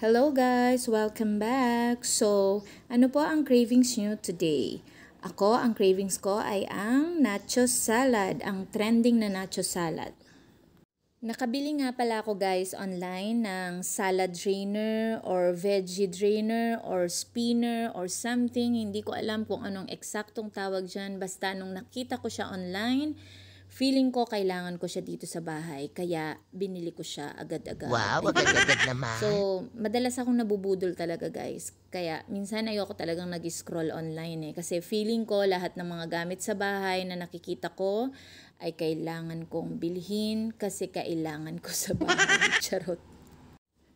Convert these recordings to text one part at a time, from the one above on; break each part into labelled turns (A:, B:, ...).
A: Hello guys! Welcome back! So, ano po ang cravings nyo today? Ang cravings ko ay ang nacho salad, ang trending na nacho salad. Nakabili nga pala ako guys online ng salad drainer or veggie drainer or spinner or something. Hindi ko alam kung anong eksaktong tawag dyan. Basta nung nakita ko siya online, feeling ko kailangan ko siya dito sa bahay. Kaya binili ko siya agad-agad.
B: Wow, agad-agad naman.
A: So, madalas akong nabubudol talaga guys. Kaya minsan ayoko talagang nag-scroll online Kasi feeling ko lahat ng mga gamit sa bahay na nakikita ko ay kailangan kong bilhin kasi kailangan ko sa bahay. Charot.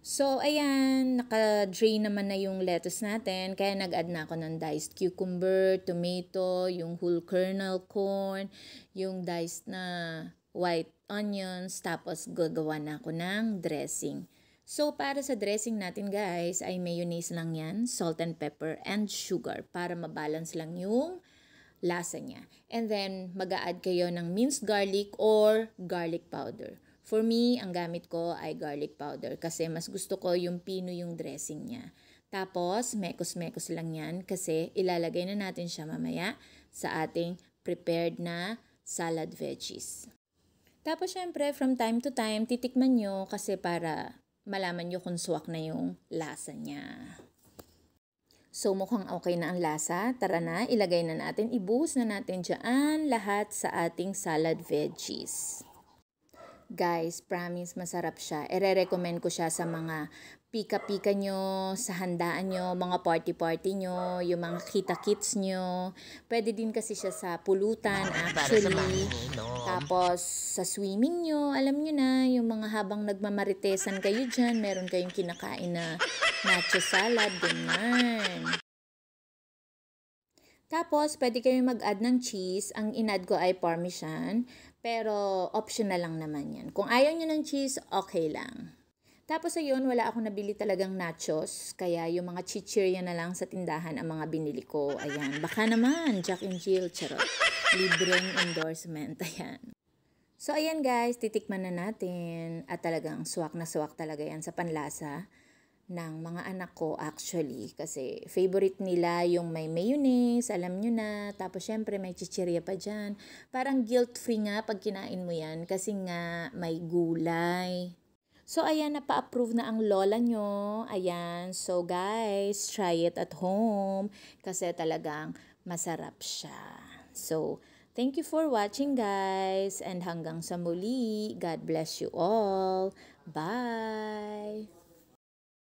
A: So, ayan, naka-drain naman na yung lettuce natin. Kaya nag-add na ako ng diced cucumber, tomato, yung whole kernel corn, yung diced na white onions, tapos gagawa na ako ng dressing. So, para sa dressing natin guys, ay mayonnaise lang yan, salt and pepper, and sugar para mabalance lang yung lasa niya. And then, mag-a-add kayo ng minced garlic or garlic powder. For me, ang gamit ko ay garlic powder kasi mas gusto ko yung pino yung dressing niya. Tapos, mekos-mekos lang yan kasi ilalagay na natin siya mamaya sa ating prepared na salad veggies. Tapos, syempre, from time to time, titikman nyo kasi para malaman nyo kung swak na yung lasa niya. So, mukhang okay na ang lasa. Tara na, ilagay na natin. Ibuhos na natin dyan lahat sa ating salad veggies. Guys, promise masarap siya. Ire-recommend ko siya sa mga pika-pika nyo, sa handaan nyo, mga party-party nyo, yung mga kita-kits nyo. Pwede din kasi siya sa pulutan actually. Tapos sa swimming nyo, alam nyo na, yung mga habang nagmamaritesan kayo dyan, meron kayong kinakain na nacho salad, ganyan. Tapos, pwede kayo mag-add ng cheese. Ang in-add ko ay parmesan, pero optional lang naman yan. Kung ayaw nyo ng cheese, okay lang. Tapos ayun, wala akong nabili talagang nachos, kaya yung mga chichirya na lang sa tindahan ang mga binili ko. Ayan, baka naman, Jack and Jill, charot. Libreng endorsement, ayan. So ayan guys, titikman na natin at talagang swak na swak talaga yan sa panlasa ng mga anak ko actually. Kasi favorite nila yung may mayonnaise, alam nyo na. Tapos syempre may chichirya pa dyan. Parang guilt-free nga pag kinain mo yan kasi nga may gulay. So ayan, napa-approve na ang lola nyo. Ayan, so guys, try it at home kasi talagang masarap siya. So, thank you for watching guys and hanggang sa muli. God bless you all. Bye!